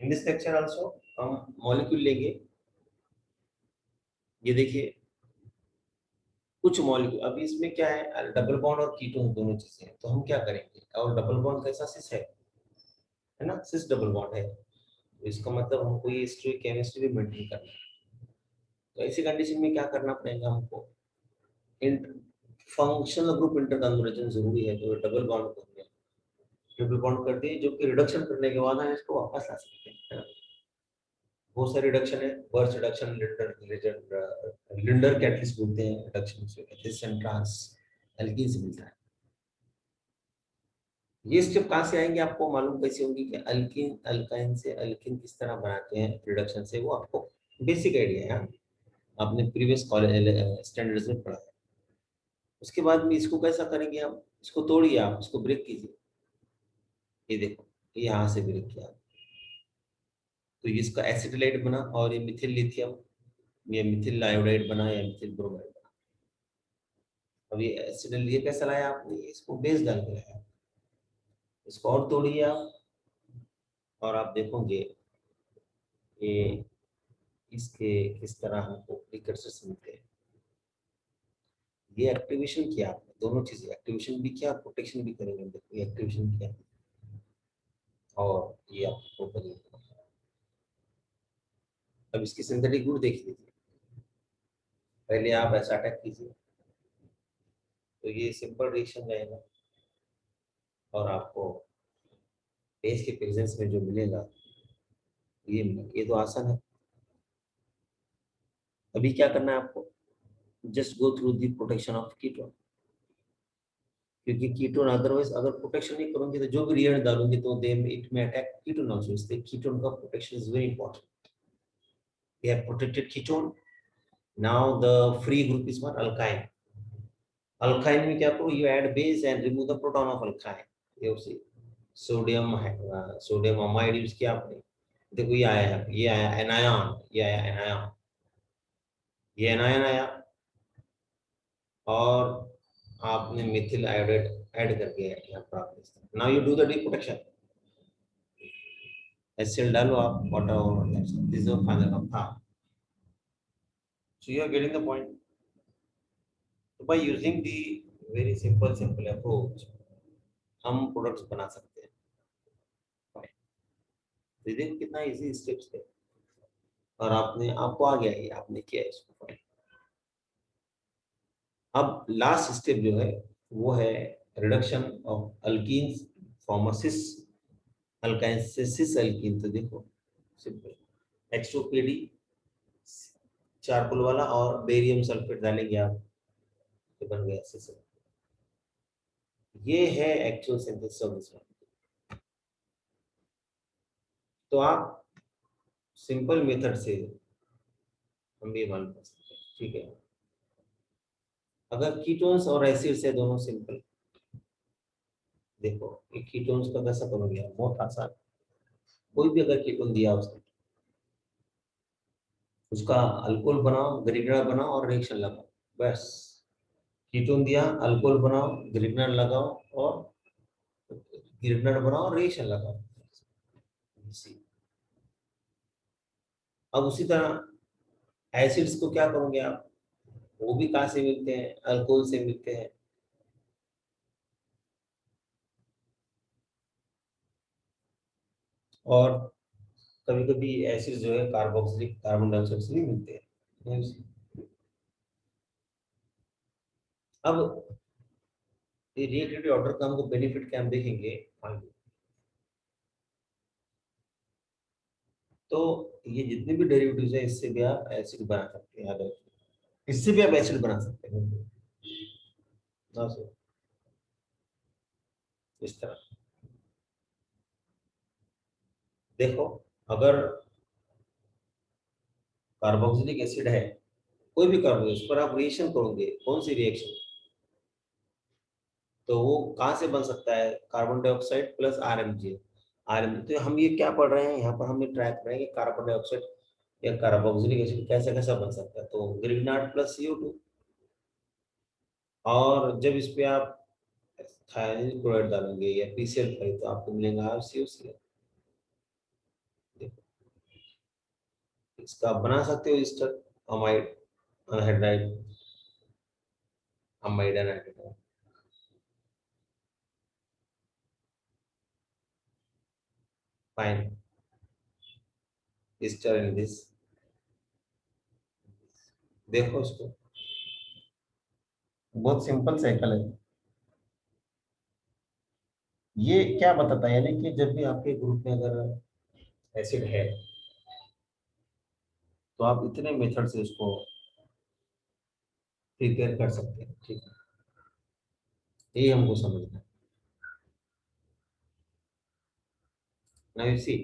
In this lecture also हम molecule लेंगे। ये देखिए कुछ मॉलिक्यूल, अभी इसमें क्या है, डबल बॉन्ड और कीटोन दोनों चीजें हैं, तो हम क्या करेंगे, और डबल बॉन्ड कैसा सिस है ना, सिस डबल बॉन्ड है, तो इसका मतलब हमको ये केमिस्ट्री भी मेंटेन करना है। तो ऐसी कंडीशन में क्या करना पड़ेगा हमको, फंक्शनल ग्रुप इंटर कन्वर्जन जरूरी है, तो डबल बॉन्ड कर दिया, ट्रिपल बॉन्ड कर दिए, जो कि रिडक्शन करने के बाद हम इसको वापस ला सकते हैं, है ना। बहुत सारे रिडक्शन है, बर्स्ट रिडक्शन, लिंडर कैटलिस्ट बोलते हैं रिडक्शन, उसमें कहते हैं सेंट्रांस एल्कीन से मिलता है। ये स्टेप कहाँ से आएंगे आपको मालूम कैसे होंगी कि अल्कीन अल्काइन से अल्कीन किस तरह बनाते हैं रिडक्शन से, वो आपको बेसिक आइडिया है, हाँ? आपने प्रीवियस कॉलेज स्टैंडर्ड्स में पढ़ा है। उसके बाद में इसको कैसा करेंगे आप, इसको तोड़िए, आप इसको ब्रेक कीजिए, ये देखो ये यहाँ से ब्रेक किया, तो ये इसका एसिटिलाइट बना, और ये मिथिल लिथियम, ये मिथिल आयोडाइड बना या मिथिल ब्रोमाइड बना। अब ये एसिडल ये कैसा लाया आपने, इसको बेस डाल के लाया, इसको और तोड़िए आप, और आप देखोगे ये इसके किस तरह हमको प्रीकर्सर्स मिलते हैं। ये एक्टिवेशन किया आपने, दोनों चीजें, एक्टिवेशन भी किया, प्रोटेक्शन भी करेंगे, देखो ये एक्टिवेशन किया और ये आपको करेंगे। अब इसकी सिंथेटिक गुण देख लीजिए, पहले आप ऐसा अटैक कीजिए, तो ये सिंपल रिएक्शन जाएगा, और आपको बेस के प्रेजेंस में जो मिलेगा ये मिलेगा, ये तो आसान है। अभी क्या करना है आपको, just go through the protection of ketone, क्योंकि कीटोन अदरवाइज अगर प्रोटेक्शन नहीं करोगे तो जो भी रिएक्ट डालोगे तो दे इट में अटैक कीटोन आल्सो, इसलिए कीटोन का protection is very important. We have protected ketone, now the free group is what, alkyne. Alkyne में क्या करो, you add base and remove the proton of alkyne, ये उसी sodium है, sodium amide use किया आपने, देखो ये आया है, ये आया एनायन, ये आया एनायन, ये एनायन आया, और आपने मिथिल आयोडाइड ऐड करके यहाँ पर आपने, now you do the deprotection, HCL डालो आप, water, this is final of था, so you are getting the point. तो by using the very simple approach हम प्रोडक्ट्स बना सकते हैं। तो देखो कितना इजी स्टेप्स है, और आपने आपको आ गया, ये आपने किया इसको। अब लास्ट स्टेप जो है वो है reduction of alkenes from a cis alkyne से सिस अल्कीन। तो देखो सिंपल, H2PD चारकोल वाला और बेरियम सल्फेट डालेंगे आप, तो बन गया सिस। ये है actual synthesis of this one. तो आप सिंपल मेथड से हम ये मालूम कर सकते हैं, ठीक है। अगर कीटोन्स और एसिड्स है दोनों सिंपल, देखो ये कीटोन्स का कैसा करोगे, बहुत आसान, कोई भी अगर कीटोन दिया उसको, उसका अल्कोहल बनाओ, ग्रिगनर बनाओ और रिएक्शन लगाओ, बस। कीटोन दिया, अल्कोहल बनाओ, ग्रिगनर लगाओ, और ग्रिगनर बनाओ और रिएक्शन लगाओ। अब उसी तरह एसिड्स को क्या करोगे आप, वो भी कहाँ से मिलते हैं, अल्कोहल से मिलते हैं, और कभी कभी एसिड जो है कार्बोक्सिलिक कार्बन डाइऑक्साइड से भी मिलते हैं। अब ये रिएक्टिविटी ऑर्डर का हमको बेनिफिट क्या हम देखेंगे। तो ये जितने भी डेरिवेटिव्स है इससे भी आप एसिड बना सकते हैं, याद रखिए, इससे भी आप एसिड बना सकते हैं ना सर, इस तरह देखो, अगर कार्बोक्सिलिक एसिड है, कोई भी कार्बोक्सिलिक, उस पर आप रिएक्शन करोगे, कौन सी रिएक्शन, तो वो कहाँ से बन सकता है, कार्बन डाइऑक्साइड प्लस RMG। तो हम ये क्या पढ़ रहे हैं यहाँ पर, हम ये ट्राई कर रहे हैं कि कार्बन डाइऑक्साइड या कार्बोक्सिलिक एसिड कैसे कैसा बन सकता है, तो ग्रिग्नार्ड प्लस CO2, और जब इस पे आप थायराइड क्लोराइड डालेंगे या PCl5 तो आपको मिलेगा COCl। इसका आप बना सकते हो ester amide anhydride amide anhydride fine ester in this देखो इसको बहुत सिंपल साइकिल है। ये क्या बताता है यानी कि जब भी आपके ग्रुप में अगर एसिड है तो आप इतने मेथड से उसको प्रिपेयर कर सकते हैं, ठीक है। ये हमको समझना है। नाउ यू सी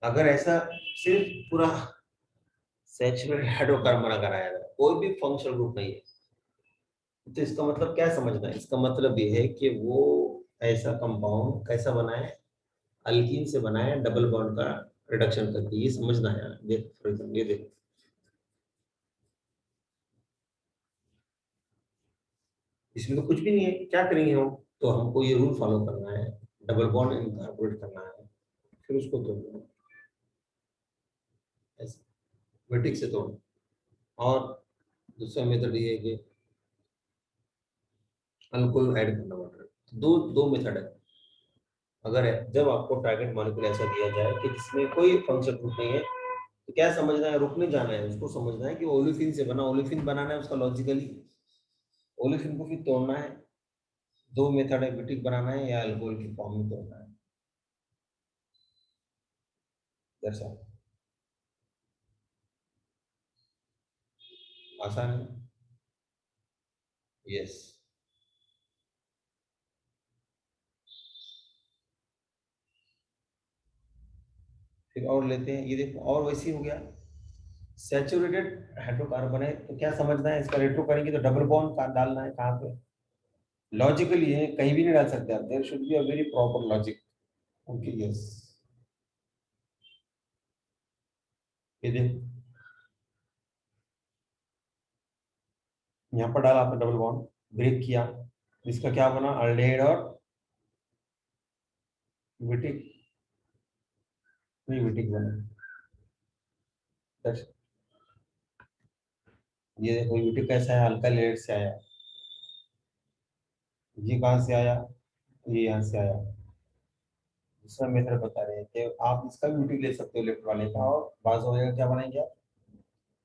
अगर ऐसा सिर्फ पूरा सैचुरेटेड हाइड्रोकार्बन अगर आया था कोई भी फंक्शनल ग्रुप नहीं है तो इसका मतलब क्या समझना है, इसका मतलब ये है कि वो ऐसा कंपाउंड कैसा बना है, अल्कीन से बना है डबल बॉन्ड का रिडक्शन करके, ये समझना है यार। देख फॉर एग्जाम्पल ये देखो इसमें तो कुछ भी नहीं है, क्या करेंगे हम, तो हमको ये रूल फॉलो करना है, डबल बॉन्ड इनकॉर्पोरेट करना है, फिर उसको तोड़ना है ऐसे वर्टिक से तोड़ना। और दूसरा मेथड ये है कि अल्कोहल ऐड करना वाटर, दो दो मेथड है। अगर है जब आपको टारगेट मॉलिक्यूल ऐसा दिया जाए कि जिसमें कोई फंक्शन ग्रुप नहीं है तो क्या समझना है, रुकने जाना है, उसको समझना है कि ओलिफिन से बना, ओलिफिन बनाना है उसका लॉजिकली, ओलिफिन को फिर तोड़ना है। दो मेथड है, ब्यूटिक बनाना है या अल्कोहल की फॉर्म में तोड़ना है। दैट्स ऑल, आसान है। यस, फिर और लेते हैं, ये देखो और वैसे ही हो गया। सैचुरेटेड हाइड्रोकार्बन है तो क्या समझना है, इसका रेट्रो करेंगे तो डबल बॉन्ड का डालना है कहाँ पे, लॉजिकली है, कहीं भी नहीं डाल सकते आप, there should be a very proper logic. Okay yes, ये देखो यहाँ पर डाला आपने डबल बॉन्ड, ब्रेक किया, इसका क्या बना, अल्डेहाइड और विटिक, नहीं विटिक बना। That's- ये देखो विटिक कैसा है, हल्का लेट से आया, ये कहाँ से आया, ये यहाँ से आया। दूसरा मेथड बता रहे हैं कि आप इसका भी विटिक ले सकते हो लेफ्ट वाले का, और बाज हो जाएगा, क्या बनाएंगे आप,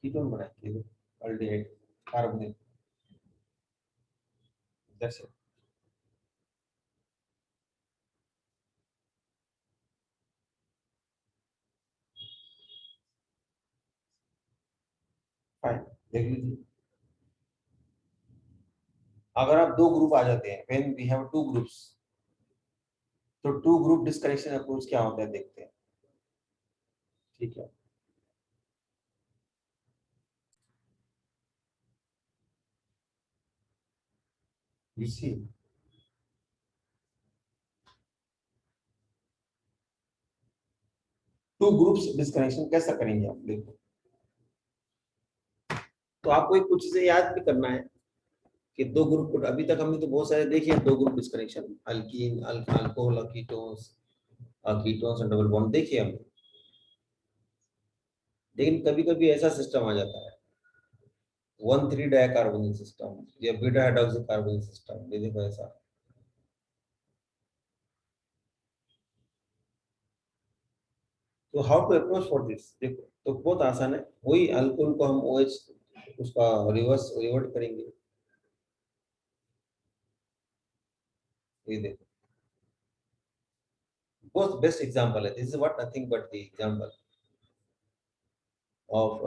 कीटोन बनाएंगे, aldehyde carbonate. That's it, fine, देख लीजिए। अगर आप दो ग्रुप आ जाते हैं, when we have two groups, तो टू ग्रुप डिस्कनेक्शन अप्रोच क्या होता है देखते हैं, ठीक है। You see two groups disconnection कैसा करेंगे आप देखो, तो आपको एक कुछ चीजें याद भी करना है कि दो ग्रुप, अभी तक हमने तो बहुत सारे देखे हैं, दो group disconnection, alkyne alcohol ketones, ketones और डबल बॉन्ड देखिए हमने। लेकिन कभी कभी ऐसा सिस्टम आ जाता है, 1,3 डाइकार्बोनिल सिस्टम या बीटा हाइड्रोक्सी कार्बोनिल सिस्टम, ये देखो ऐसा। तो how to approach for this, देखो तो बहुत आसान है, वही अल्कोहल को हम OH उसका रिवर्स रिवर्ट करेंगे, ये देखो बहुत बेस्ट एग्जांपल है, this is what nothing but the example of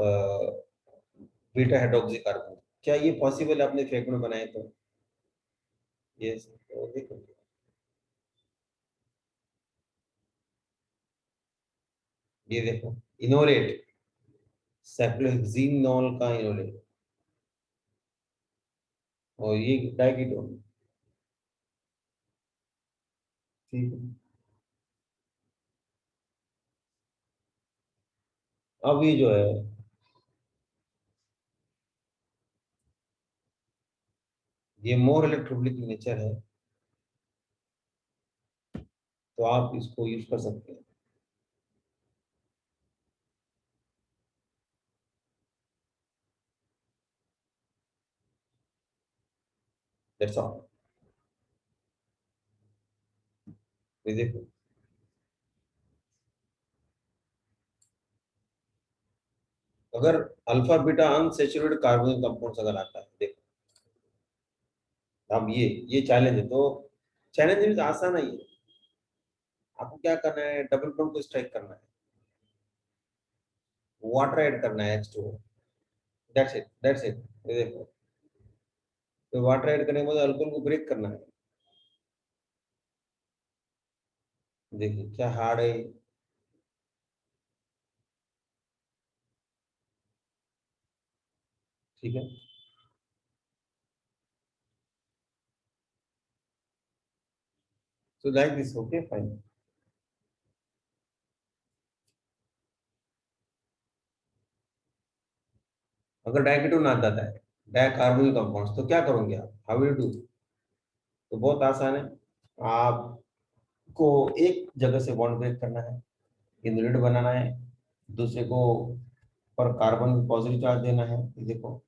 beta hydroxy carbonyl. क्या ये पॉसिबल है अपने फेक में बनाए तो, यस, तो देखो ये देखो इनोलेट, साइक्लोहेक्सिनोल का इनोलेट, और ये डाइकीटोन, ठीक है। अब ये जो है, ये मोर इलेक्ट्रोफिलिक नेचर है, तो आप इसको यूज कर सकते हैं। That's all. ये देखो, अगर alpha beta unsaturated carbonyl compounds अगर आता है, देखो अब ये चैलेंज है। तो चैलेंज भी आसान है। ये आपको क्या करना है, डबल बॉन्ड को स्ट्राइक करना है, वाटर ऐड करना है H2O। That's it, that's it. ये देखो, तो वाटर ऐड करने के बाद अल्कोहल को ब्रेक करना है। देखिए क्या हार्ड है। ठीक है, so like this, okay fine। अगर डाइकेटोन आ जाता है, डाइकार्बोनिल कंपाउंड्स, तो क्या करोगे आप, हाउ विल डू। तो बहुत आसान है। आपको एक जगह से बॉन्ड ब्रेक करना है, इनलेट बनाना है, दूसरे को पर कार्बन पॉजिटिव चार्ज देना है। ये देखो,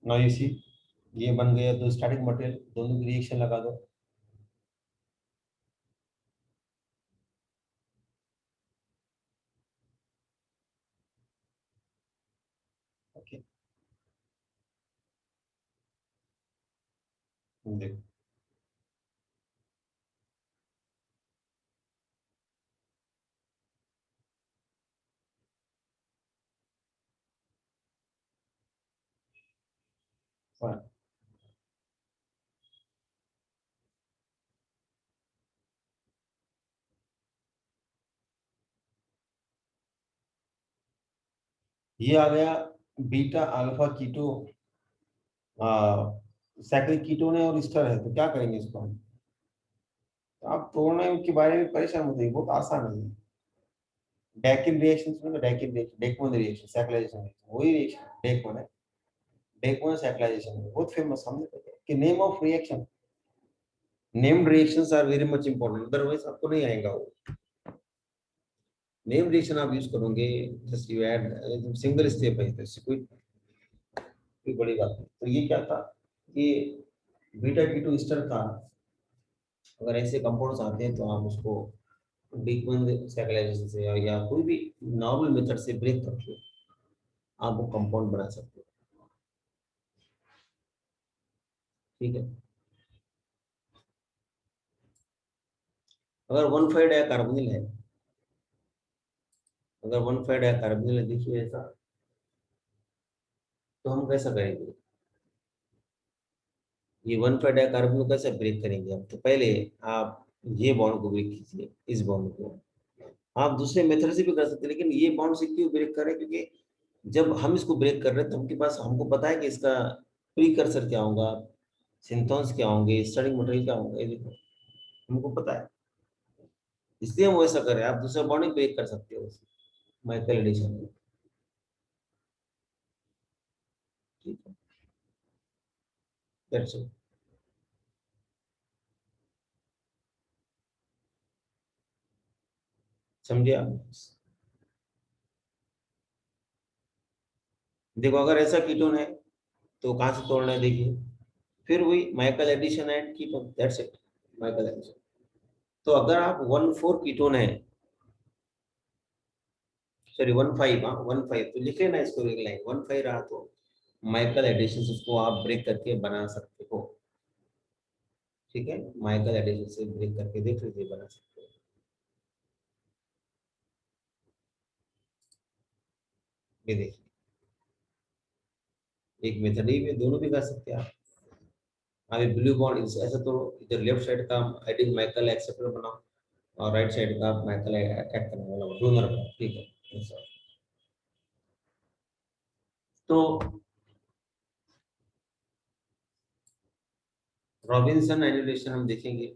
नाउ यू सी, ये बन गया। तो स्टैटिक मटेरियल, दोनों की रिएक्शन लगा दो। ओके, देखो हाँ, ये आ गया beta alpha keto, cyclic ketone है और ईस्टर है। तो क्या करेंगे इसको हम। तो आप तोड़ने के बारे में परेशान मत होइए, बहुत आसान है। डैकिन रिएक्शन में, डैकिन रिएक्शन, डेकमोन रिएक्शन, सैक्राइजेशन, वही रिएक्शन डेकमोन है। डेकमोन सैक्राइजेशन बहुत फेमस, हमने पढ़ा कि name of reaction, named reactions are very much important, otherwise आपको नहीं आएगा वो। नेम रिएक्शन आप यूज करोगे, just you add single step है, तो इससे कोई बड़ी बात नहीं। तो ये क्या था, ये बीटा कीटो ईस्टर का, अगर ऐसे कंपाउंड्स आते हैं तो आप उसको डीक्वन स्टेबलाइजेशन से या कोई भी नॉर्मल मेथड से ब्रेक करके आप वो कंपाउंड बना सकते हो। ठीक है, अगर वन फाइव डाइकार्बोनिल है, अगर वन फाइव डाइकार्बोनिल है, देखिए ऐसा, तो हम कैसा करेंगे, ये वन फाइव डाइकार्बोनिल कैसे ब्रेक करेंगे। अब तो पहले आप ये बॉन्ड को ब्रेक कीजिए, इस बॉन्ड को। आप दूसरे मेथड से भी कर सकते हैं, लेकिन ये बॉन्ड से क्यों ब्रेक कर रहे हैं, क्योंकि जब हम इसको ब्रेक कर रहे हैं तो हमके पास, हमको पता है कि इसका प्रीकर्सर क्या होगा, सिंथॉन्स क्या होंगे, स्टार्टिंग मटेरियल क्या होंगे, ये देखो हमको पता है। इसलिए हम वैसा कर रहे हैं। आप दूसरा बॉन्ड ब्रेक कर सकते हो माइकल एडिशन में। ठीक है, दैट्स इट। समझे आप। देखो अगर ऐसा कीटोन है तो कहाँ से तोड़ना है, देखिए फिर वही Michael addition and ketone, that's it, Michael addition. तो अगर आप वन फोर कीटोन है, सॉरी वन फाइव, हाँ वन फाइव, तो लिख लेना इसको एक लाइन, वन फाइव रहा तो माइकल एडिशन उसको आप ब्रेक करके बना सकते हो। ठीक है, माइकल एडिशन से ब्रेक करके देख लीजिए, बना सकते हो। ये देखिए, एक मेथड ही में दोनों भी कर सकते हैं आप। अभी ब्लू बॉन्ड ऐसा, तो इधर लेफ्ट साइड का एडिंग माइकल एक्सेप्टर बनाओ, और राइट साइड का माइकल अटैक करने वाला डोनर का। ठीक है, ऐसा। तो रॉबिन्सन एनिमेशन हम देखेंगे।